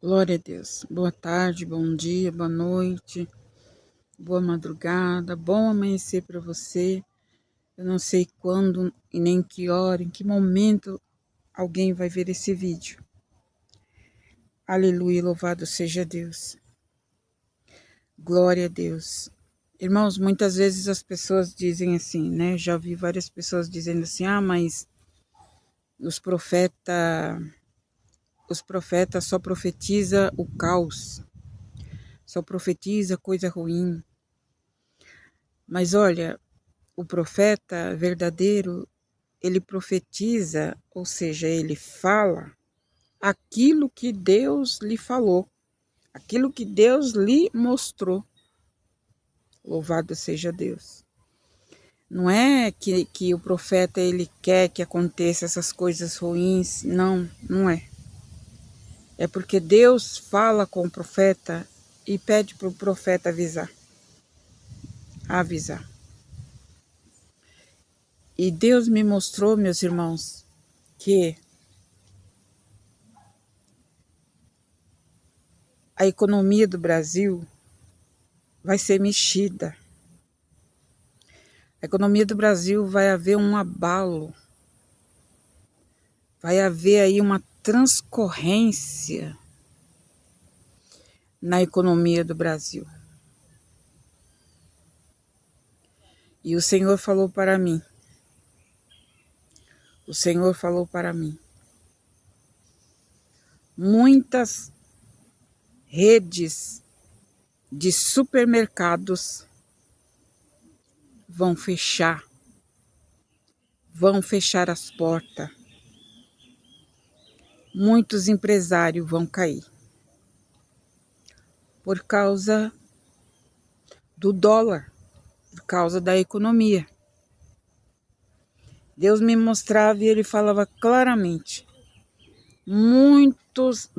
Glória a Deus. Boa tarde, bom dia, boa noite, boa madrugada, bom amanhecer para você. Eu não sei quando e nem que hora, em que momento alguém vai ver esse vídeo. Aleluia, louvado seja Deus. Glória a Deus. Irmãos, muitas vezes as pessoas dizem assim, né? Já vi várias pessoas dizendo assim: mas os profetas só profetiza o caos, só profetiza coisa ruim. Mas olha, o profeta verdadeiro, ele profetiza, ou seja, ele fala aquilo que Deus lhe falou, aquilo que Deus lhe mostrou. Louvado seja Deus. Não é que o profeta ele quer que aconteça essas coisas ruins, não é. É porque Deus fala com o profeta e pede para o profeta avisar. E Deus me mostrou, meus irmãos, que a economia do Brasil vai ser mexida. A economia do Brasil vai haver um abalo. Vai haver aí uma transcorrência na economia do Brasil. E o Senhor falou para mim. O Senhor falou para mim. Muitas redes de supermercados vão fechar as portas. Muitos empresários vão cair por causa do dólar, por causa da economia. Deus me mostrava e ele falava claramente: muitas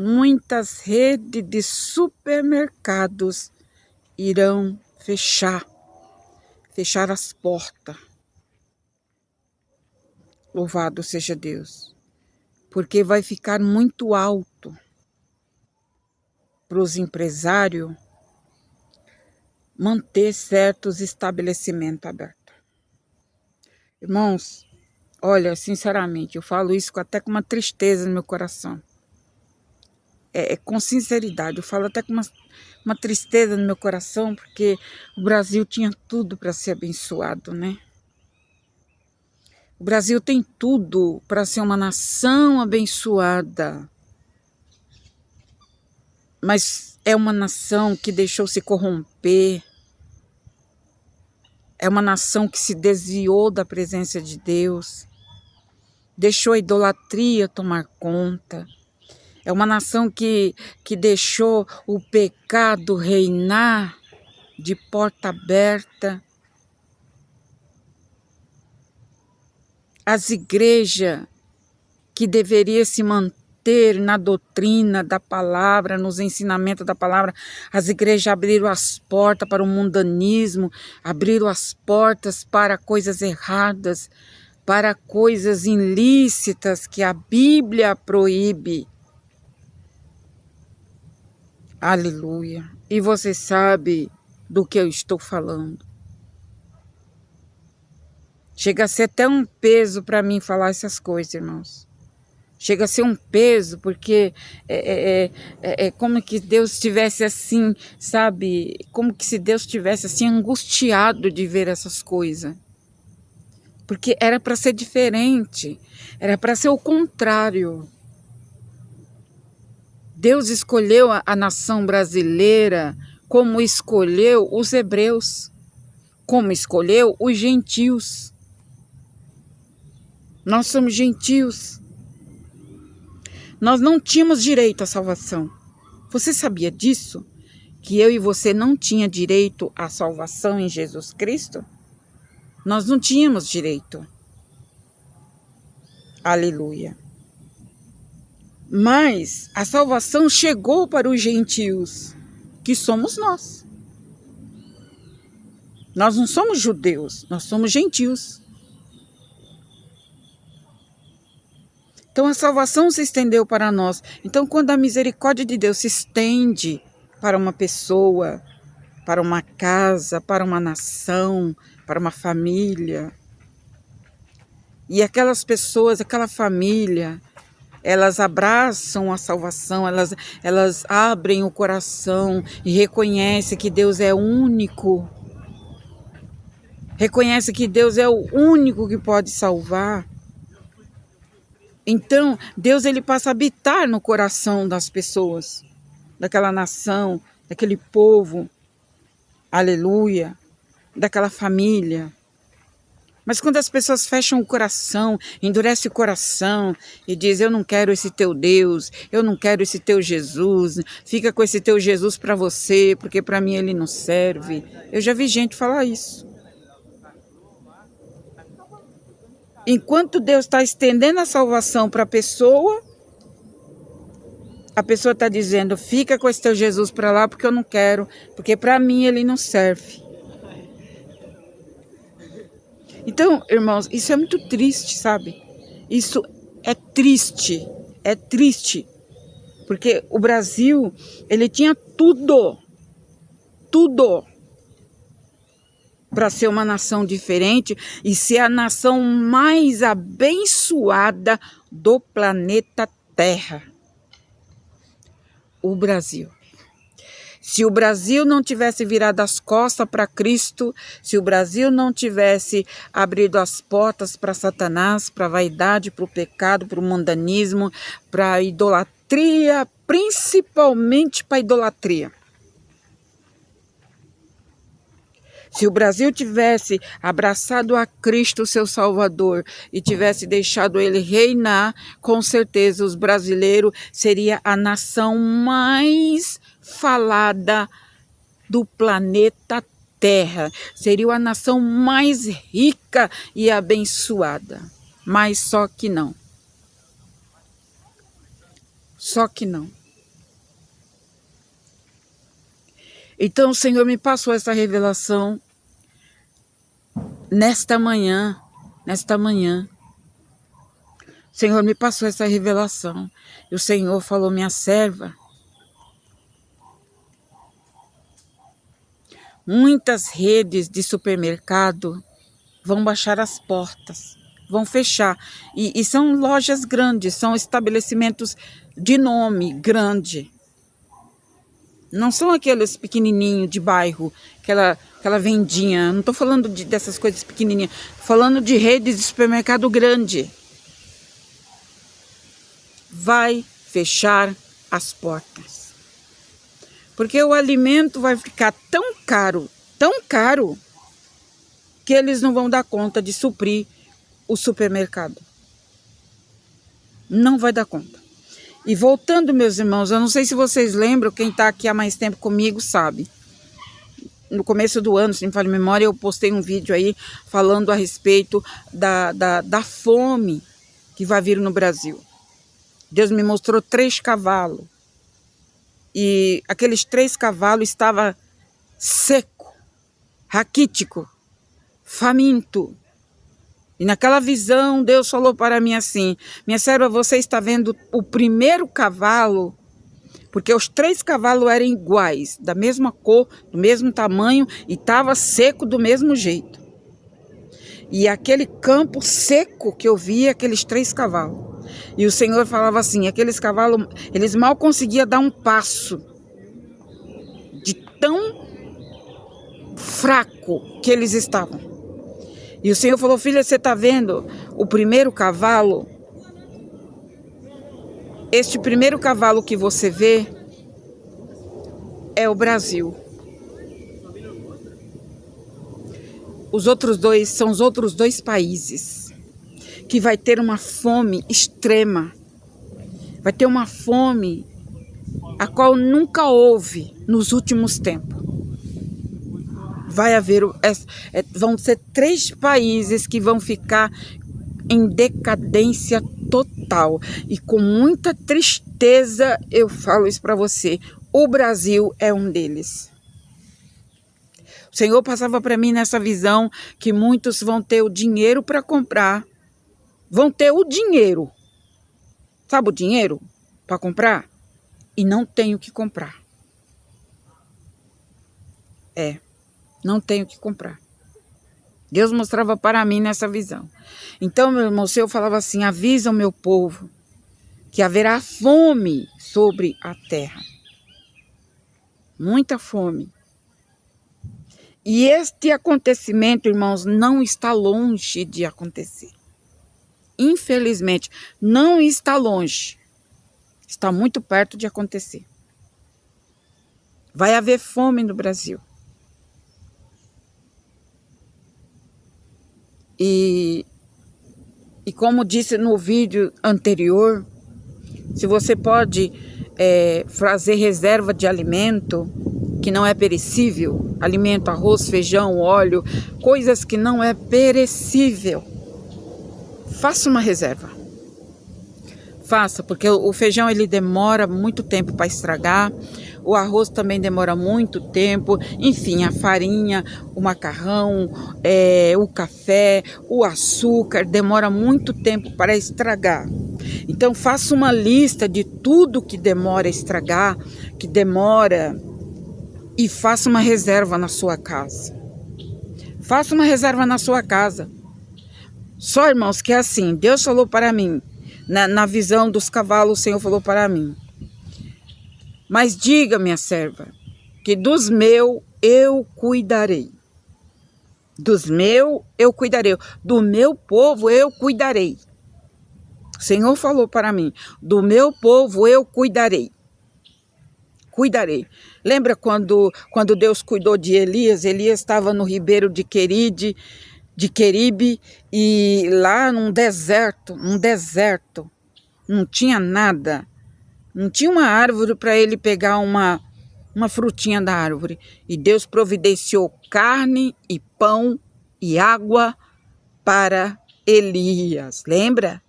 redes de supermercados irão fechar as portas. Louvado seja Deus. Porque vai ficar muito alto para os empresários manter certos estabelecimentos abertos. Irmãos, olha, sinceramente, eu falo isso até com uma tristeza no meu coração. Com sinceridade, eu falo até com uma tristeza no meu coração, porque o Brasil tinha tudo para ser abençoado, né? O Brasil tem tudo para ser uma nação abençoada. Mas é uma nação que deixou se corromper. É uma nação que se desviou da presença de Deus. Deixou a idolatria tomar conta. É uma nação que deixou o pecado reinar de porta aberta. As igrejas que deveriam se manter na doutrina da palavra, nos ensinamentos da palavra, as igrejas abriram as portas para o mundanismo, abriram as portas para coisas erradas, para coisas ilícitas que a Bíblia proíbe. Aleluia. E você sabe do que eu estou falando. Chega a ser até um peso para mim falar essas coisas, irmãos. Chega a ser um peso, porque é como que Deus estivesse assim, sabe? Como que se Deus estivesse assim angustiado de ver essas coisas. Porque era para ser diferente, era para ser o contrário. Deus escolheu a nação brasileira como escolheu os hebreus, como escolheu os gentios. Nós somos gentios. Nós não tínhamos direito à salvação. Você sabia disso? Que eu e você não tinha direito à salvação em Jesus Cristo? Nós não tínhamos direito. Aleluia. Mas a salvação chegou para os gentios, que somos nós. Nós não somos judeus, nós somos gentios. Então a salvação se estendeu para nós. Então quando a misericórdia de Deus se estende para uma pessoa, para uma casa, para uma nação, para uma família, e aquelas pessoas, aquela família, elas abraçam a salvação, elas abrem o coração e reconhecem que Deus é único. Reconhece que Deus é o único que pode salvar. Então, Deus ele passa a habitar no coração das pessoas, daquela nação, daquele povo, aleluia, daquela família. Mas quando as pessoas fecham o coração, endurecem o coração e dizem, eu não quero esse teu Deus, eu não quero esse teu Jesus, fica com esse teu Jesus para você, porque para mim ele não serve. Eu já vi gente falar isso. Enquanto Deus está estendendo a salvação para a pessoa está dizendo, fica com esse teu Jesus para lá porque eu não quero, porque para mim ele não serve. Então, irmãos, isso é muito triste, sabe? Isso é triste, porque o Brasil, ele tinha tudo para ser uma nação diferente e ser a nação mais abençoada do planeta Terra. O Brasil. Se o Brasil não tivesse virado as costas para Cristo, se o Brasil não tivesse abrido as portas para Satanás, para a vaidade, para o pecado, para o mundanismo, para a idolatria, principalmente para a idolatria. Se o Brasil tivesse abraçado a Cristo, seu Salvador, e tivesse deixado ele reinar, com certeza os brasileiros seriam a nação mais falada do planeta Terra. Seria a nação mais rica e abençoada. Mas só que não. Só que não. Então o Senhor me passou essa revelação nesta manhã. O Senhor me passou essa revelação. E o Senhor falou, minha serva, muitas redes de supermercado vão baixar as portas, vão fechar. E são lojas grandes, são estabelecimentos de nome grande. Não são aqueles pequenininhos de bairro, aquela vendinha. Não estou falando dessas coisas pequenininhas. Estou falando de redes de supermercado grande. Vai fechar as portas. Porque o alimento vai ficar tão caro, que eles não vão dar conta de suprir o supermercado. Não vai dar conta. E voltando, meus irmãos, eu não sei se vocês lembram, quem está aqui há mais tempo comigo sabe. No começo do ano, se me falha a memória, eu postei um vídeo aí falando a respeito da fome que vai vir no Brasil. Deus me mostrou 3 cavalos. E aqueles 3 cavalos estavam seco, raquítico, faminto. E naquela visão, Deus falou para mim assim, minha serva, você está vendo o primeiro cavalo, porque os 3 cavalos eram iguais, da mesma cor, do mesmo tamanho, e estava seco do mesmo jeito. E aquele campo seco que eu via, aqueles 3 cavalos. E o Senhor falava assim, aqueles cavalos, eles mal conseguiam dar um passo, de tão fraco que eles estavam. E o Senhor falou, filha, você está vendo o primeiro cavalo? Este primeiro cavalo que você vê é o Brasil. Os outros 2 são os outros 2 países que vai ter uma fome extrema. Vai ter uma fome a qual nunca houve nos últimos tempos. Vai haver, vão ser 3 países que vão ficar em decadência total. E com muita tristeza eu falo isso para você. O Brasil é um deles. O Senhor passava para mim nessa visão que muitos vão ter o dinheiro para comprar. Vão ter o dinheiro. sabe, o dinheiro para comprar, e não tenho o que comprar. Não tenho o que comprar. Deus mostrava para mim nessa visão. Então, meu irmão, o Senhor falava assim, avisa o meu povo que haverá fome sobre a terra. Muita fome. E este acontecimento, irmãos, não está longe de acontecer. Infelizmente, não está longe. Está muito perto de acontecer. Vai haver fome no Brasil. E como disse no vídeo anterior, se você pode fazer reserva de alimento que não é perecível, alimento, arroz, feijão, óleo, coisas que não é perecível, faça uma reserva. Faça, porque o feijão ele demora muito tempo para estragar, o arroz também demora muito tempo, enfim, a farinha, o macarrão, o café, o açúcar, demora muito tempo para estragar. Então faça uma lista de tudo que demora a estragar, que demora, e faça uma reserva na sua casa. Faça uma reserva na sua casa. Só, irmãos, que é assim, Deus falou para mim, na visão dos cavalos, o Senhor falou para mim. Mas diga, minha serva, que dos meus eu cuidarei. Dos meus eu cuidarei. Do meu povo eu cuidarei. O Senhor falou para mim, do meu povo eu cuidarei. Cuidarei. Lembra quando Deus cuidou de Elias? Elias estava no ribeiro de Queribe, e lá num deserto, não tinha nada, não tinha uma árvore para ele pegar uma frutinha da árvore. E Deus providenciou carne e pão e água para Elias. Lembra?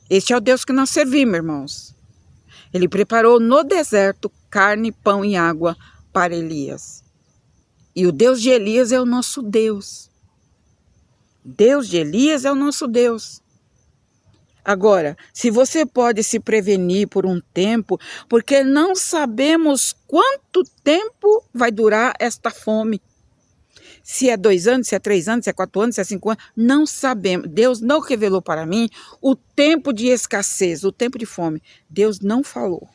Este é o Deus que nós servimos, irmãos. Ele preparou no deserto carne, pão e água para Elias. E o Deus de Elias é o nosso Deus. Deus de Elias é o nosso Deus. Agora, se você pode se prevenir por um tempo, porque não sabemos quanto tempo vai durar esta fome. Se é 2 anos, se é 3 anos, se é 4 anos, se é 5 anos, não sabemos. Deus não revelou para mim o tempo de escassez, o tempo de fome. Deus não falou.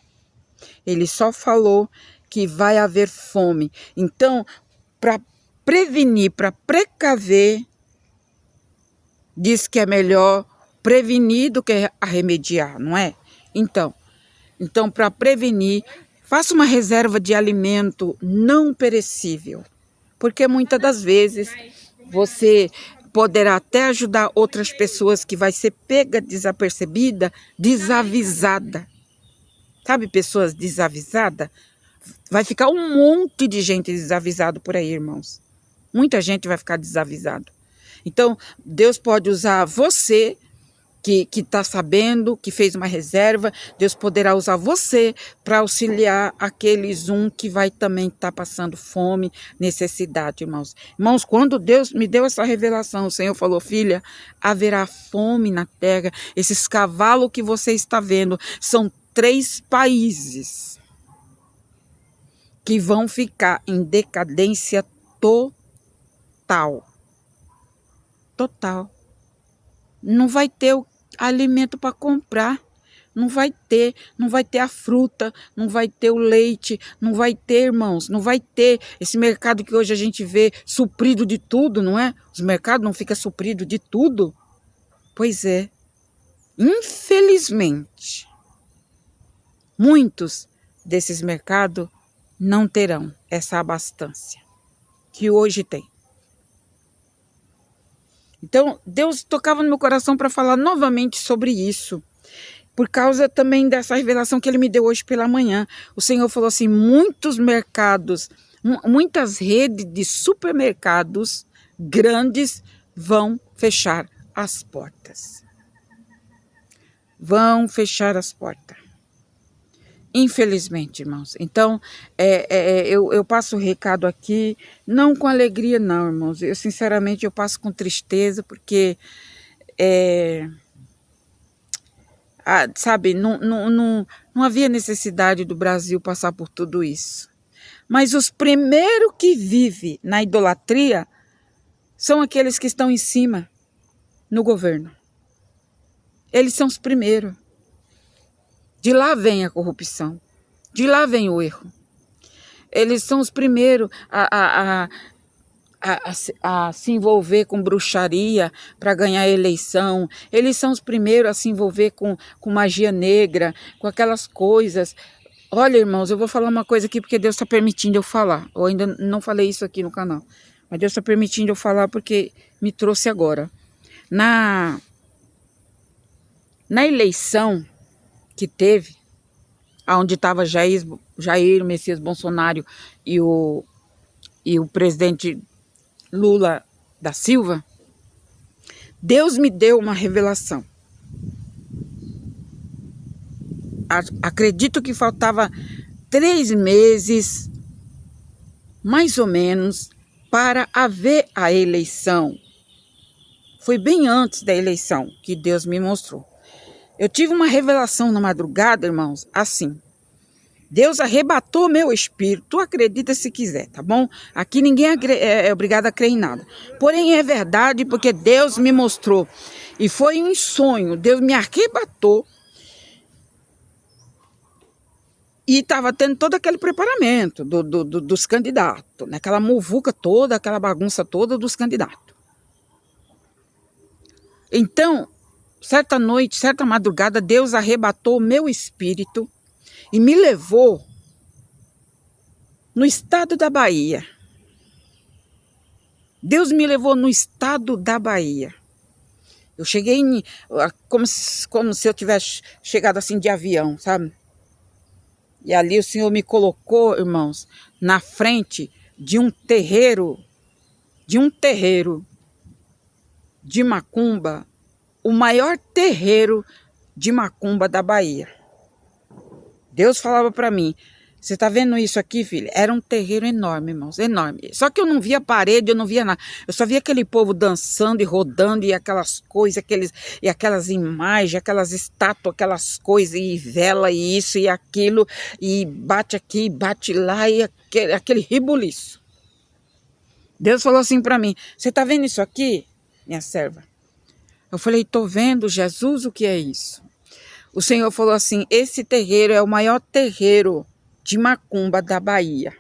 Ele só falou que vai haver fome. Então, para prevenir, para precaver, diz que é melhor prevenir do que arremediar, não é? Então para prevenir, faça uma reserva de alimento não perecível, porque muitas das vezes você poderá até ajudar outras pessoas que vai ser pega desapercebida, desavisada. Sabe, pessoas desavisadas? Vai ficar um monte de gente desavisada por aí, irmãos. Muita gente vai ficar desavisada. Então, Deus pode usar você, que está sabendo, que fez uma reserva. Deus poderá usar você para auxiliar aqueles que vai também estar passando fome, necessidade, irmãos. Irmãos, quando Deus me deu essa revelação, o Senhor falou, filha, haverá fome na terra. Esses cavalos que você está vendo são 3 países que vão ficar em decadência total. Total. Não vai ter o alimento para comprar. Não vai ter a fruta, não vai ter o leite, não vai ter, irmãos, não vai ter esse mercado que hoje a gente vê suprido de tudo, não é? Os mercados não ficam supridos de tudo. Pois é. Infelizmente, muitos desses mercados não terão essa abastança que hoje tem. Então, Deus tocava no meu coração para falar novamente sobre isso, por causa também dessa revelação que Ele me deu hoje pela manhã. O Senhor falou assim, muitos mercados, muitas redes de supermercados grandes vão fechar as portas. Vão fechar as portas. Infelizmente, irmãos. Então, eu passo o recado aqui, não com alegria não, irmãos. Eu, sinceramente, eu passo com tristeza, porque sabe, não havia necessidade do Brasil passar por tudo isso. Mas os primeiros que vivem na idolatria são aqueles que estão em cima, no governo. Eles são os primeiros. De lá vem a corrupção. De lá vem o erro. Eles são os primeiros a se envolver com bruxaria para ganhar a eleição. Eles são os primeiros a se envolver com magia negra, com aquelas coisas. Olha, irmãos, eu vou falar uma coisa aqui porque Deus está permitindo eu falar. Eu ainda não falei isso aqui no canal. Mas Deus está permitindo eu falar porque me trouxe agora. Na eleição que teve, onde estava Jair Messias Bolsonaro e o presidente Lula da Silva, Deus me deu uma revelação. Acredito que faltava 3 meses, mais ou menos, para haver a eleição. Foi bem antes da eleição que Deus me mostrou. Eu tive uma revelação na madrugada, irmãos, assim. Deus arrebatou meu espírito. Tu acredita se quiser, tá bom? Aqui ninguém é obrigado a crer em nada. Porém, é verdade porque Deus me mostrou. E foi um sonho. Deus me arrebatou. E estava tendo todo aquele preparamento dos candidatos. Né? Aquela muvuca toda, aquela bagunça toda dos candidatos. Então, certa noite, certa madrugada, Deus arrebatou meu espírito e me levou no estado da Bahia. Deus me levou no estado da Bahia. Eu cheguei como se eu tivesse chegado assim de avião, sabe? E ali o Senhor me colocou, irmãos, na frente de um terreiro de macumba, o maior terreiro de macumba da Bahia. Deus falava para mim, você tá vendo isso aqui, filha? Era um terreiro enorme, irmãos, enorme. Só que eu não via parede, eu não via nada. Eu só via aquele povo dançando e rodando e aquelas coisas, e aquelas imagens, aquelas estátuas, aquelas coisas, e vela, e isso e aquilo, e bate aqui, bate lá, e aquele ribuliço. Deus falou assim para mim, você tá vendo isso aqui, minha serva? Eu falei, tô vendo, Jesus, o que é isso? O Senhor falou assim, esse terreiro é o maior terreiro de macumba da Bahia.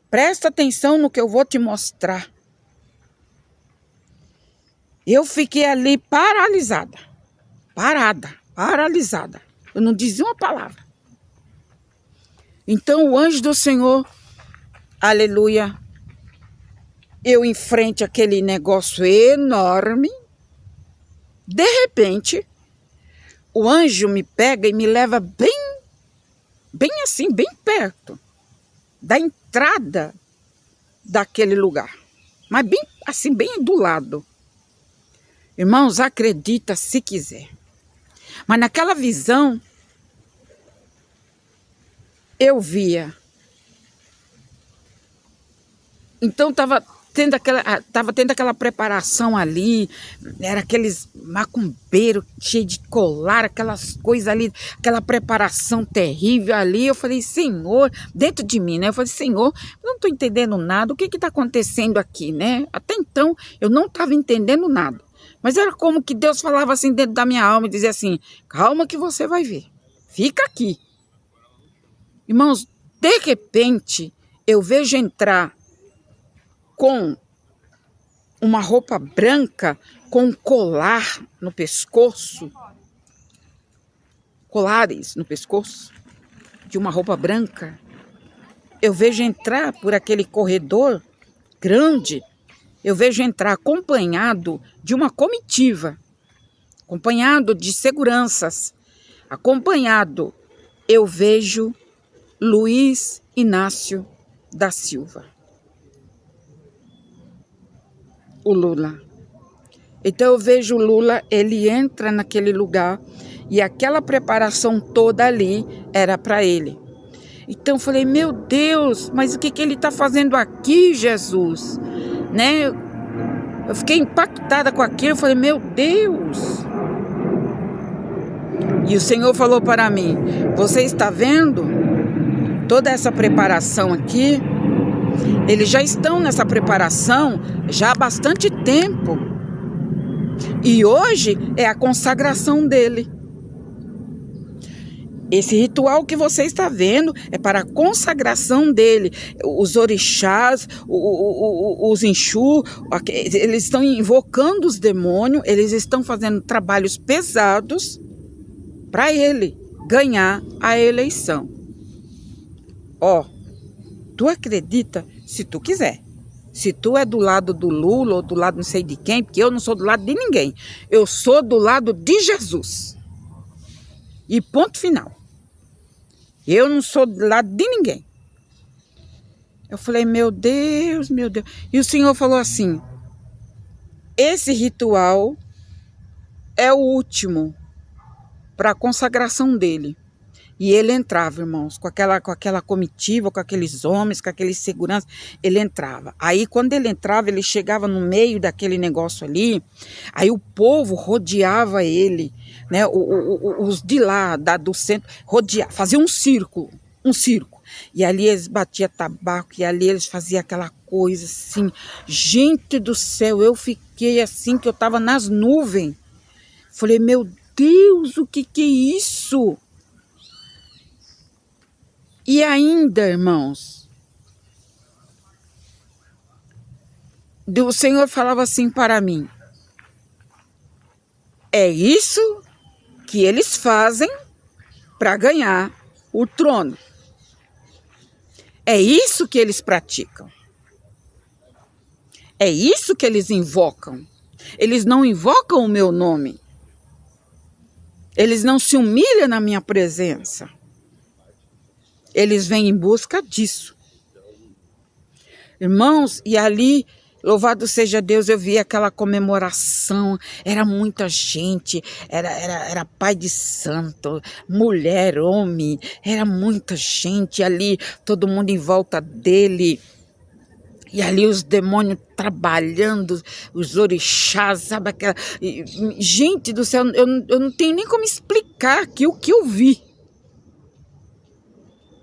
Presta atenção no que eu vou te mostrar. Eu fiquei ali paralisada. Paralisada. Eu não dizia uma palavra. Então o anjo do Senhor, aleluia, eu em frente àquele negócio enorme, de repente, o anjo me pega e me leva bem assim, bem perto da entrada daquele lugar. Mas bem assim, bem do lado. Irmãos, acredita se quiser. Mas naquela visão, eu via. Então estava tendo aquela preparação ali, era aqueles macumbeiros cheios de colar, aquelas coisas ali, aquela preparação terrível ali. Eu falei, Senhor, dentro de mim, né? Eu falei, Senhor, eu não estou entendendo nada, o que está acontecendo aqui, né? Até então, eu não estava entendendo nada. Mas era como que Deus falava assim dentro da minha alma e dizia assim, calma que você vai ver, fica aqui. Irmãos, de repente, eu vejo entrar com uma roupa branca, com um colar no pescoço, colares no pescoço, de uma roupa branca. Eu vejo entrar por aquele corredor grande, eu vejo entrar acompanhado de uma comitiva, acompanhado de seguranças, acompanhado, eu vejo Luiz Inácio da Silva. O Lula. Então eu vejo o Lula, ele entra naquele lugar e aquela preparação toda ali era para ele. Então eu falei, meu Deus, mas o que ele está fazendo aqui, Jesus? Né? Eu fiquei impactada com aquilo, eu falei, meu Deus. E o Senhor falou para mim: você está vendo toda essa preparação aqui? Eles já estão nessa preparação já há bastante tempo. E hoje é a consagração dele. Esse ritual que você está vendo é para a consagração dele. Os orixás, os Exu, eles estão invocando os demônios, eles estão fazendo trabalhos pesados para ele ganhar a eleição. Ó, tu acredita se tu quiser. Se tu é do lado do Lula ou do lado não sei de quem, porque eu não sou do lado de ninguém. Eu sou do lado de Jesus. E ponto final. Eu não sou do lado de ninguém. Eu falei, meu Deus, meu Deus. E o Senhor falou assim: esse ritual é o último para a consagração dele. E ele entrava, irmãos, com aquela comitiva, com aqueles homens, com aqueles seguranças, ele entrava. Aí, quando ele entrava, ele chegava no meio daquele negócio ali, aí o povo rodeava ele, né? Os de lá, do centro, rodeava, faziam um círculo. E ali eles batiam tabaco, e ali eles faziam aquela coisa assim. Gente do céu, eu fiquei assim, que eu estava nas nuvens. Falei, meu Deus, o que é isso? E ainda, irmãos, o Senhor falava assim para mim: é isso que eles fazem para ganhar o trono. É isso que eles praticam. É isso que eles invocam. Eles não invocam o meu nome. Eles não se humilham na minha presença. Eles vêm em busca disso. Irmãos, e ali, louvado seja Deus, eu vi aquela comemoração. Era muita gente, era pai de santo, mulher, homem. Era muita gente ali, todo mundo em volta dele. E ali os demônios trabalhando, os orixás, sabe aquela... Gente do céu, eu não tenho nem como explicar aqui o que eu vi.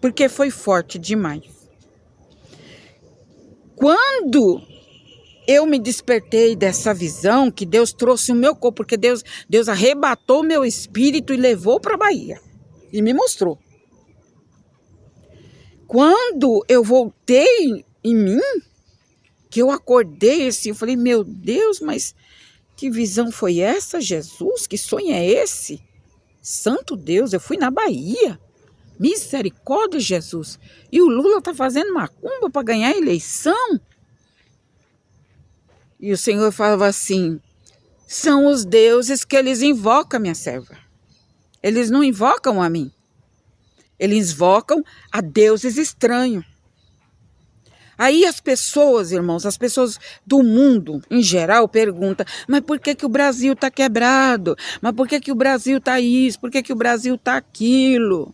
Porque foi forte demais. Quando eu me despertei dessa visão, que Deus trouxe o meu corpo, porque Deus arrebatou o meu espírito e levou para a Bahia. E me mostrou. Quando eu voltei em mim, que eu acordei assim, eu falei, meu Deus, mas que visão foi essa, Jesus? Que sonho é esse? Santo Deus, eu fui na Bahia. Misericórdia, Jesus. E o Lula está fazendo macumba para ganhar a eleição? E o Senhor falava assim: são os deuses que eles invocam, minha serva. Eles não invocam a mim. Eles invocam a deuses estranhos. Aí as pessoas, irmãos, as pessoas do mundo em geral perguntam: mas por que o Brasil está quebrado? Mas por que o Brasil está isso? Por que o Brasil está aquilo?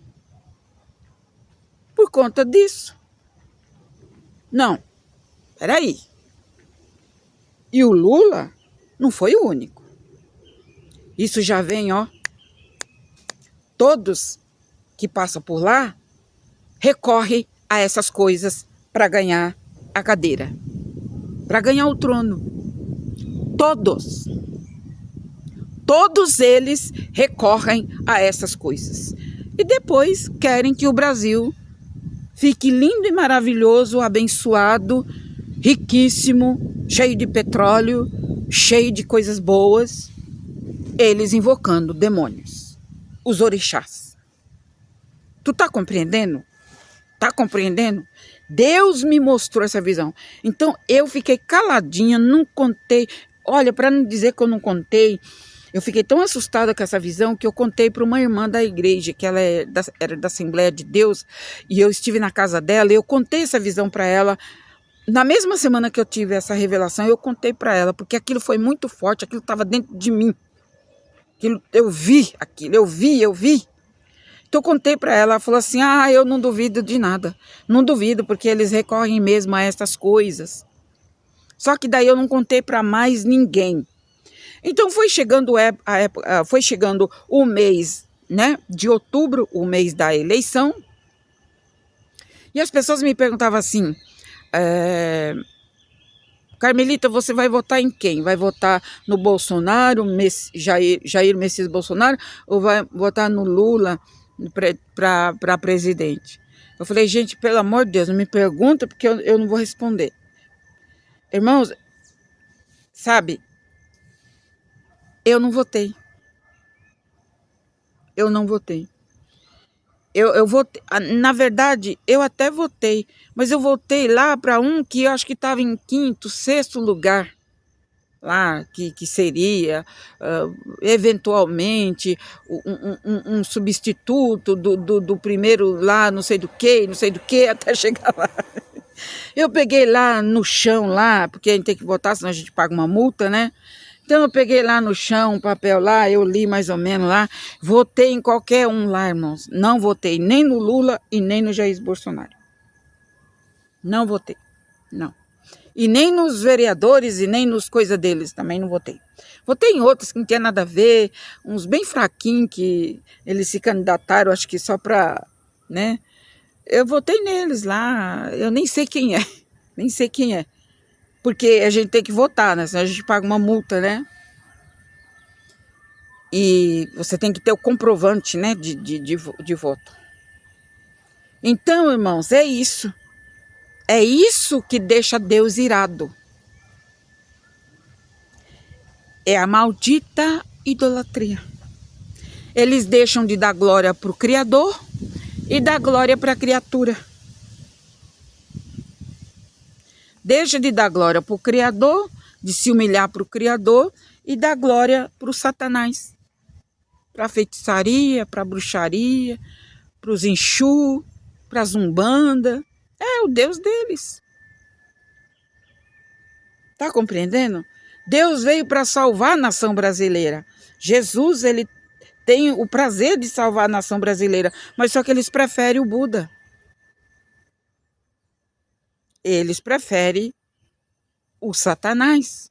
Por conta disso. Não, peraí. E o Lula não foi o único. Isso já vem, ó. Todos que passam por lá recorrem a essas coisas para ganhar a cadeira, para ganhar o trono. Todos. Todos eles recorrem a essas coisas. E depois querem que o Brasil fique lindo e maravilhoso, abençoado, riquíssimo, cheio de petróleo, cheio de coisas boas. Eles invocando demônios, os orixás. Tu tá compreendendo? Tá compreendendo? Deus me mostrou essa visão. Então eu fiquei caladinha, não contei. Olha, para não dizer que eu não contei, eu fiquei tão assustada com essa visão que eu contei para uma irmã da igreja, que ela era da Assembleia de Deus, e eu estive na casa dela e eu contei essa visão para ela. Na mesma semana que eu tive essa revelação, eu contei para ela, porque aquilo foi muito forte, aquilo estava dentro de mim. Eu vi aquilo, eu vi. Então eu contei para ela, ela falou assim: eu não duvido de nada. Não duvido, porque eles recorrem mesmo a essas coisas. Só que daí eu não contei para mais ninguém. Então foi chegando a época, foi chegando o mês né, de outubro, o mês da eleição. E as pessoas me perguntavam assim, Carmelita, você vai votar em quem? Vai votar no Bolsonaro, Jair Messias Bolsonaro, ou vai votar no Lula para presidente? Eu falei, gente, pelo amor de Deus, não me pergunta, porque eu não vou responder. Irmãos, sabe, eu não votei. Eu não votei. Eu votei, na verdade, eu até votei, mas eu votei lá para um que eu acho que estava em quinto, sexto lugar, lá, que seria, eventualmente, um substituto do primeiro lá, não sei do que, até chegar lá. Eu peguei lá no chão, lá, porque a gente tem que votar, senão a gente paga uma multa, né? Então eu peguei lá no chão um papel lá, eu li mais ou menos lá, votei em qualquer um lá, irmãos. Não votei nem no Lula e nem no Jair Bolsonaro. Não votei, não. E nem nos vereadores e nem nos coisas deles também não votei. Votei em outros que não tinha nada a ver, uns bem fraquinhos que eles se candidataram, acho que só para, né? Eu votei neles lá, eu nem sei quem é, nem sei quem é. Porque a gente tem que votar, né? Senão a gente paga uma multa, né? E você tem que ter o comprovante, né? De voto. Então, irmãos, é isso. É isso que deixa Deus irado. É a maldita idolatria. Eles deixam de dar glória para o Criador e dar glória para a criatura. Deixa de dar glória para o Criador, de se humilhar para o Criador e dar glória para o Satanás. Para a feitiçaria, para a bruxaria, para os Exu, para a Zumbanda. É o Deus deles. Tá compreendendo? Deus veio para salvar a nação brasileira. Jesus, ele tem o prazer de salvar a nação brasileira, mas só que eles preferem o Buda. Eles preferem o Satanás.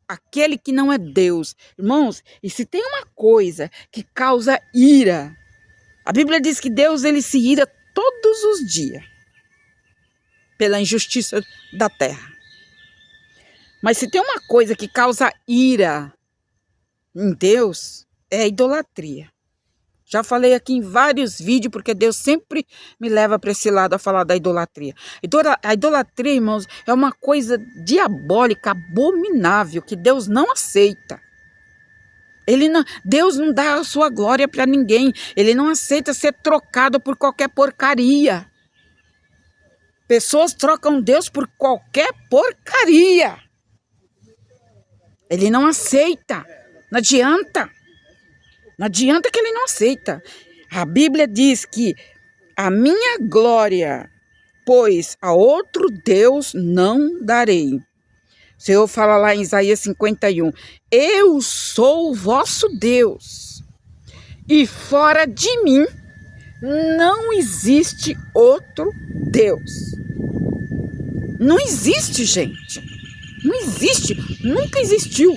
Aquele que não é Deus. Irmãos, e se tem uma coisa que causa ira, a Bíblia diz que Deus, ele se ira todos os dias pela injustiça da terra. Mas se tem uma coisa que causa ira em Deus, é a idolatria. Já falei aqui em vários vídeos, porque Deus sempre me leva para esse lado a falar da idolatria. A idolatria, irmãos, é uma coisa diabólica, abominável, que Deus não aceita. Deus não dá a sua glória para ninguém. Ele não aceita ser trocado por qualquer porcaria. Pessoas trocam Deus por qualquer porcaria. Ele não aceita. Não adianta. Não adianta que ele não aceita. A Bíblia diz que a minha glória, pois a outro Deus não darei. O Senhor fala lá em Isaías 51, eu sou o vosso Deus, e fora de mim não existe outro Deus. Não existe, gente. Não existe. Nunca existiu.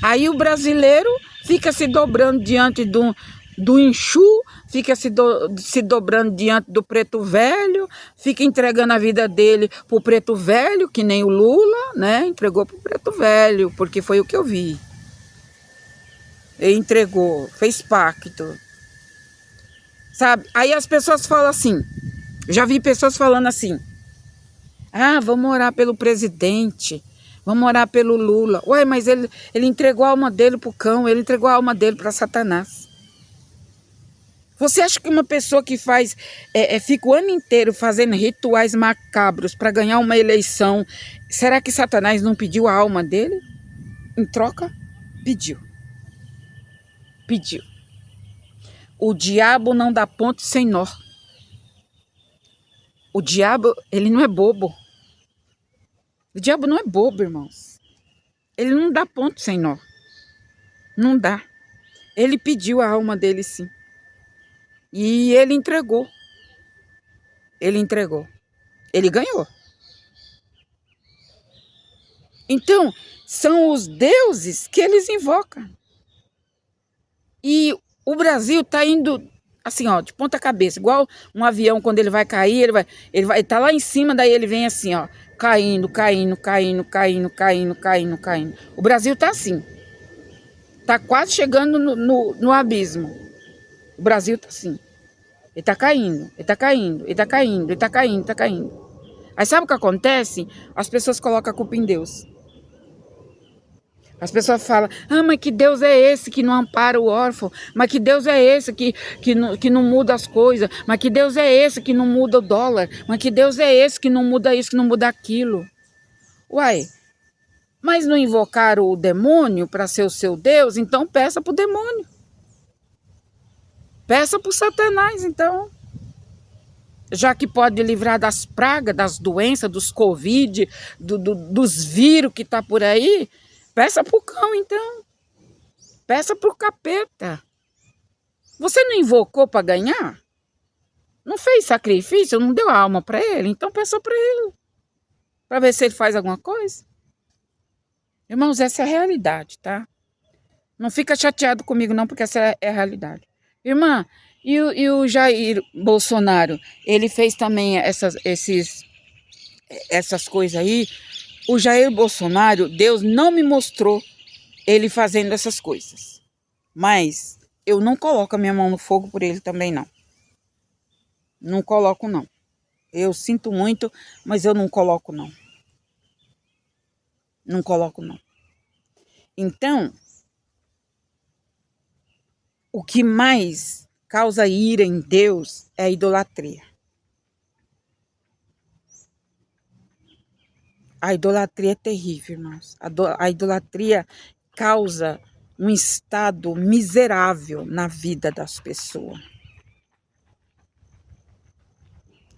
Aí o brasileiro fica se dobrando diante do Exu, fica se dobrando diante do preto velho, fica entregando a vida dele pro preto velho, que nem o Lula, né? Entregou pro preto velho, porque foi o que eu vi. Ele entregou, fez pacto. Sabe? Aí as pessoas falam assim, já vi pessoas falando assim, vamos orar pelo presidente, vamos orar pelo Lula. Ué, mas ele entregou a alma dele pro cão, ele entregou a alma dele para Satanás. Você acha que uma pessoa que fica o ano inteiro fazendo rituais macabros para ganhar uma eleição, será que Satanás não pediu a alma dele? Em troca? Pediu. Pediu. O diabo não dá ponto sem nó. O diabo, ele não é bobo. O diabo não é bobo, irmãos. Ele não dá ponto sem nó. Não dá. Ele pediu a alma dele, sim. E ele entregou. Ele entregou. Ele ganhou. Então, são os deuses que eles invocam. E O Brasil está indo assim, ó, de ponta cabeça, igual um avião quando ele vai cair, ele vai tá lá em cima, daí ele vem assim, ó, caindo, caindo, caindo, caindo, caindo, caindo, caindo. O Brasil tá assim. Tá quase chegando no abismo. O Brasil tá assim. Ele tá caindo, ele tá caindo, ele tá caindo, ele tá caindo, tá caindo. Aí sabe o que acontece? As pessoas colocam a culpa em Deus. As pessoas falam, mas que Deus é esse que não ampara o órfão? Mas que Deus é esse que não muda as coisas? Mas que Deus é esse que não muda o dólar? Mas que Deus é esse que não muda isso, que não muda aquilo? Uai, mas não invocaram o demônio para ser o seu Deus? Então peça para o demônio. Peça para o Satanás, então. Já que pode livrar das pragas, das doenças, dos Covid, dos vírus que tá por aí, peça pro cão, então. Peça pro capeta. Você não invocou para ganhar? Não fez sacrifício? Não deu a alma para ele? Então peça para ele. Para ver se ele faz alguma coisa. Irmãos, essa é a realidade, tá? Não fica chateado comigo não, porque essa é a realidade. Irmã, e o Jair Bolsonaro, ele fez também essas coisas aí. O Jair Bolsonaro, Deus não me mostrou ele fazendo essas coisas. Mas eu não coloco a minha mão no fogo por ele também, não. Não coloco, não. Eu sinto muito, mas eu não coloco, não. Não coloco, não. Então, o que mais causa ira em Deus é a idolatria. A idolatria é terrível, irmãos. A idolatria causa um estado miserável na vida das pessoas.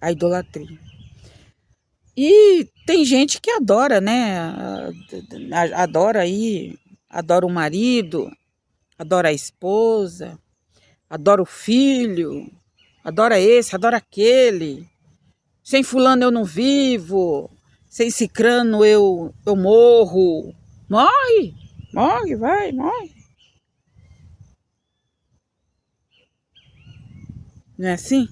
A idolatria. E tem gente que adora, né? Adora aí, adora o marido, adora a esposa, adora o filho, adora esse, adora aquele. Sem fulano eu não vivo, sem cicrano eu morro. Morre, morre, vai, morre. Não é assim?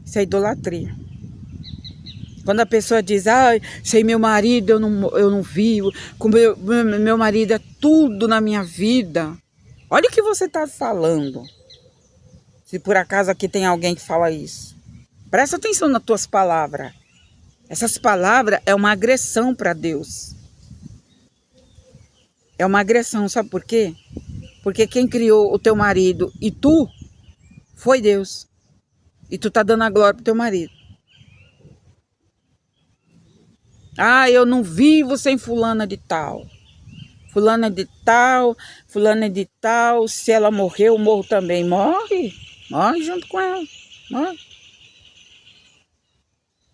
Isso é idolatria. Quando a pessoa diz, sem meu marido eu não vivo, com meu marido é tudo na minha vida. Olha o que você está falando. Se por acaso aqui tem alguém que fala isso. Presta atenção nas tuas palavras. Essas palavras é uma agressão para Deus. É uma agressão, sabe por quê? Porque quem criou o teu marido e tu, foi Deus. E tu tá dando a glória pro teu marido. Eu não vivo sem fulana de tal. Fulana de tal, fulana de tal. Se ela morrer, eu morro também. Morre. Morre junto com ela. Morre.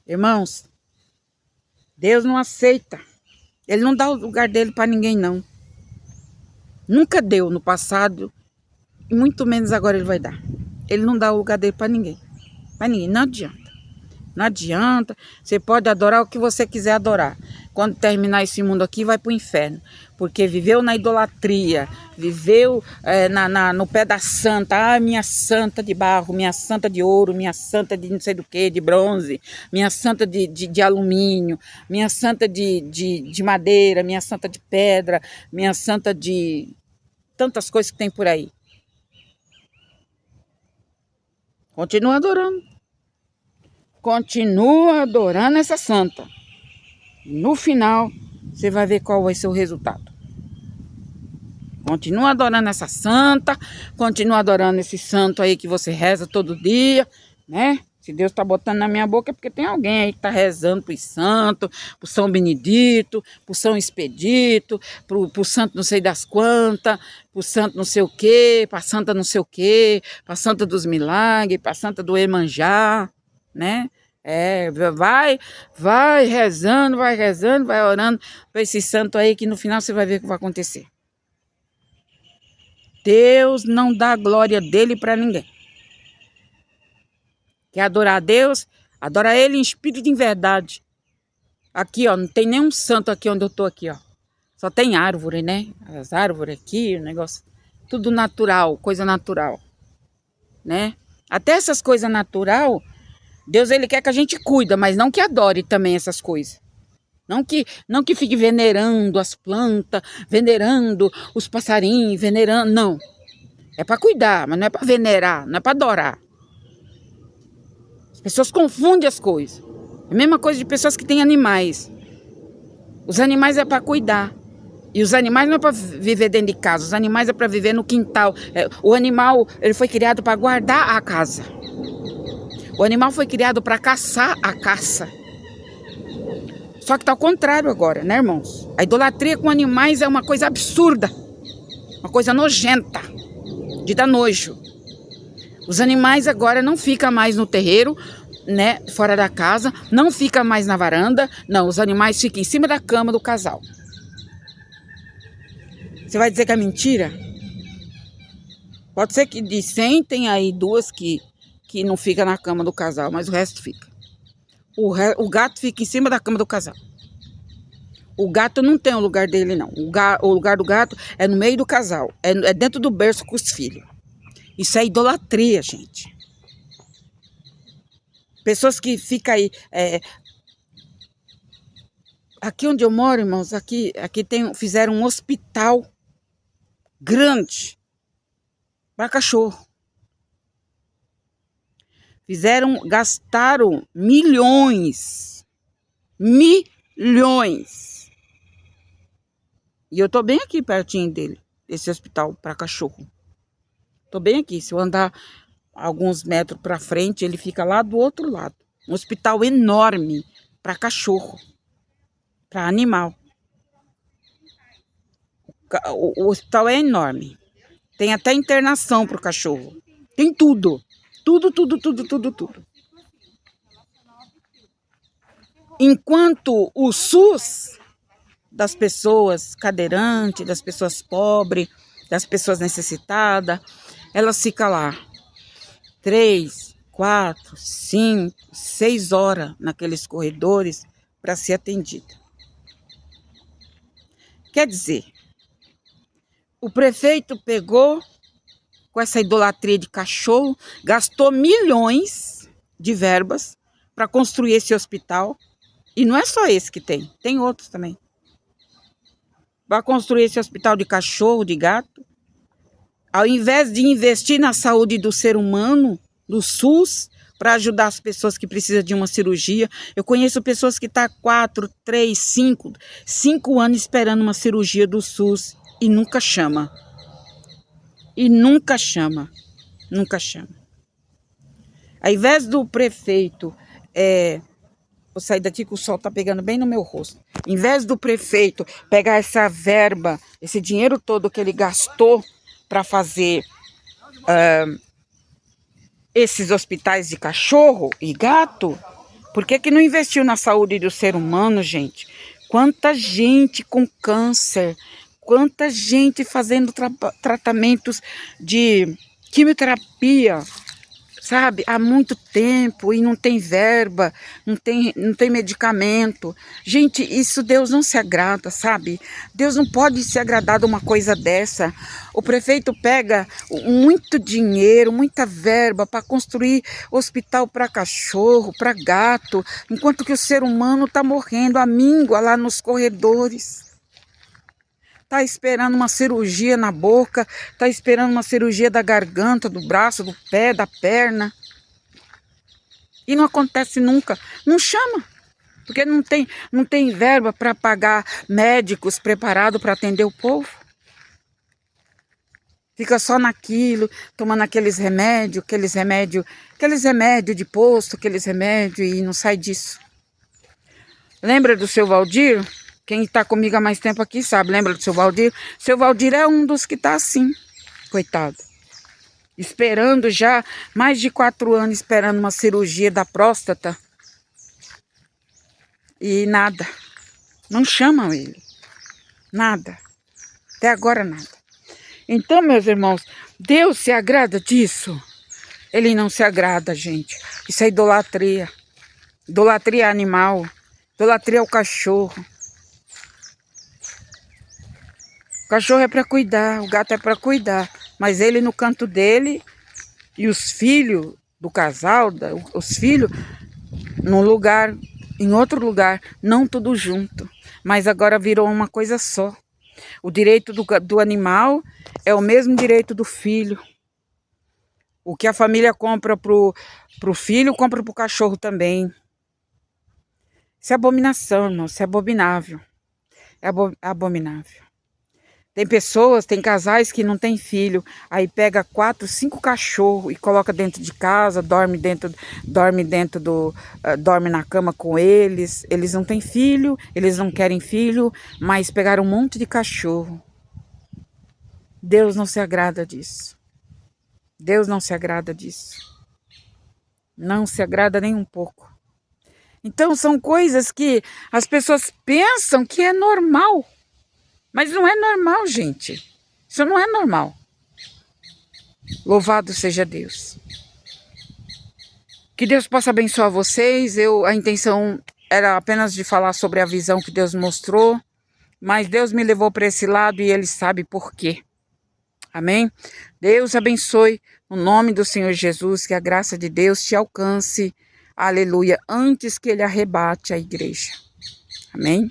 Irmãos, Deus não aceita. Ele não dá o lugar dele para ninguém, não. Nunca deu no passado. E muito menos agora ele vai dar. Ele não dá o lugar dele para ninguém. Para ninguém. Não adianta. Não adianta, você pode adorar o que você quiser adorar. Quando terminar esse mundo aqui, vai para o inferno. Porque viveu na idolatria, viveu no pé da santa. Minha santa de barro, minha santa de ouro, minha santa de não sei do que, de bronze, minha santa de alumínio, minha santa de madeira, minha santa de pedra, minha santa de tantas coisas que tem por aí. Continua adorando. Continua adorando essa santa. No final, você vai ver qual vai ser o resultado. Continua adorando essa santa. Continua adorando esse santo aí que você reza todo dia, né? Se Deus está botando na minha boca é porque tem alguém aí que está rezando para os santos, para o São Benedito, para o São Expedito, para o santo não sei das quantas, para o santo não sei o quê, para a santa não sei o quê, para a santa dos milagres, para a santa do Emanjá, né? Vai rezando, vai orando para esse santo aí que no final você vai ver o que vai acontecer. Deus não dá a glória dele para ninguém. Quer adorar a Deus? Adora ele em espírito e em verdade. Aqui, ó, não tem nenhum santo aqui onde eu tô aqui, ó. Só tem árvore, né? As árvores aqui, o negócio. tudo natural, coisa natural, né? Até essas coisas natural, Deus ele quer que a gente cuida, mas não que adore também essas coisas. Não que fique venerando as plantas, venerando os passarinhos, venerando, não. É para cuidar, mas não é para venerar, não é para adorar. As pessoas confundem as coisas. É a mesma coisa de pessoas que têm animais. Os animais é para cuidar. E os animais não é para viver dentro de casa, os animais é para viver no quintal. O animal ele foi criado para guardar a casa. O animal foi criado para caçar a caça. Só que está ao contrário agora, né, irmãos? A idolatria com animais é uma coisa absurda. Uma coisa nojenta. De dar nojo. Os animais agora não ficam mais no terreiro, né, fora da casa. Não ficam mais na varanda. Não, os animais ficam em cima da cama do casal. Você vai dizer que é mentira? Pode ser que de 100 tem aí 2 que não fica na cama do casal, mas o resto fica. O gato fica em cima da cama do casal. O gato não tem o lugar dele, não. O lugar do gato é no meio do casal. É dentro do berço com os filhos. Isso é idolatria, gente. Pessoas que ficam aí... Aqui onde eu moro, irmãos, aqui fizeram um hospital grande para cachorro. Gastaram milhões. Milhões. E eu tô bem aqui pertinho dele, desse hospital para cachorro. Tô bem aqui. Se eu andar alguns metros para frente, ele fica lá do outro lado. Um hospital enorme para cachorro, para animal. O hospital é enorme. Tem até internação para o cachorro. Tem tudo. Tudo. Enquanto o SUS das pessoas cadeirantes, das pessoas pobres, das pessoas necessitadas, elas ficam lá 3, 4, 5, 6 horas naqueles corredores para ser atendida. Quer dizer, o prefeito pegou com essa idolatria de cachorro, gastou milhões de verbas para construir esse hospital. E não é só esse que tem outros também. Para construir esse hospital de cachorro, de gato, ao invés de investir na saúde do ser humano, do SUS, para ajudar as pessoas que precisam de uma cirurgia. Eu conheço pessoas que estão 4, 3, 5 anos esperando uma cirurgia do SUS e nunca chama. Nunca chama. Ao invés do prefeito, vou sair daqui que o sol está pegando bem no meu rosto. Ao invés do prefeito pegar essa verba, esse dinheiro todo que ele gastou para fazer esses hospitais de cachorro e gato, por que não investiu na saúde do ser humano, gente? Quanta gente com câncer, quanta gente fazendo tratamentos de quimioterapia, sabe? Há muito tempo e não tem verba, não tem medicamento. Gente, isso Deus não se agrada, sabe? Deus não pode se agradar de uma coisa dessa. O prefeito pega muito dinheiro, muita verba para construir hospital para cachorro, para gato, enquanto que o ser humano está morrendo à míngua lá nos corredores. Está esperando uma cirurgia na boca, está esperando uma cirurgia da garganta, do braço, do pé, da perna. E não acontece nunca. Não chama, porque não tem verba para pagar médicos preparados para atender o povo. Fica só naquilo, tomando aqueles remédios de posto, aqueles remédios e não sai disso. Lembra do seu Valdir? Quem está comigo há mais tempo aqui sabe, lembra do seu Valdir? Seu Valdir é um dos que está assim, coitado. Esperando já, mais de 4 anos, esperando uma cirurgia da próstata. E nada. Não chamam ele. Nada. Até agora nada. Então, meus irmãos, Deus se agrada disso? Ele não se agrada, gente. Isso é idolatria. Idolatria animal. Idolatria ao cachorro. O cachorro é para cuidar, o gato é para cuidar. Mas ele no canto dele e os filhos do casal, os filhos, num lugar, em outro lugar, não tudo junto. Mas agora virou uma coisa só. O direito do animal é o mesmo direito do filho. O que a família compra pro filho, compra pro cachorro também. Isso é abominação, irmão. Isso é abominável. É abominável. Tem pessoas, tem casais que não tem filho, aí pega 4, 5 cachorros e coloca dentro de casa, dorme na cama com eles. Eles não têm filho, eles não querem filho, mas pegaram um monte de cachorro. Deus não se agrada disso. Deus não se agrada disso. Não se agrada nem um pouco. Então são coisas que as pessoas pensam que é normal. Mas não é normal, gente. Isso não é normal. Louvado seja Deus. Que Deus possa abençoar vocês. A intenção era apenas de falar sobre a visão que Deus mostrou. Mas Deus me levou para esse lado e Ele sabe por quê. Amém? Deus abençoe. No nome do Senhor Jesus, que a graça de Deus te alcance. Aleluia. Antes que Ele arrebate a igreja. Amém?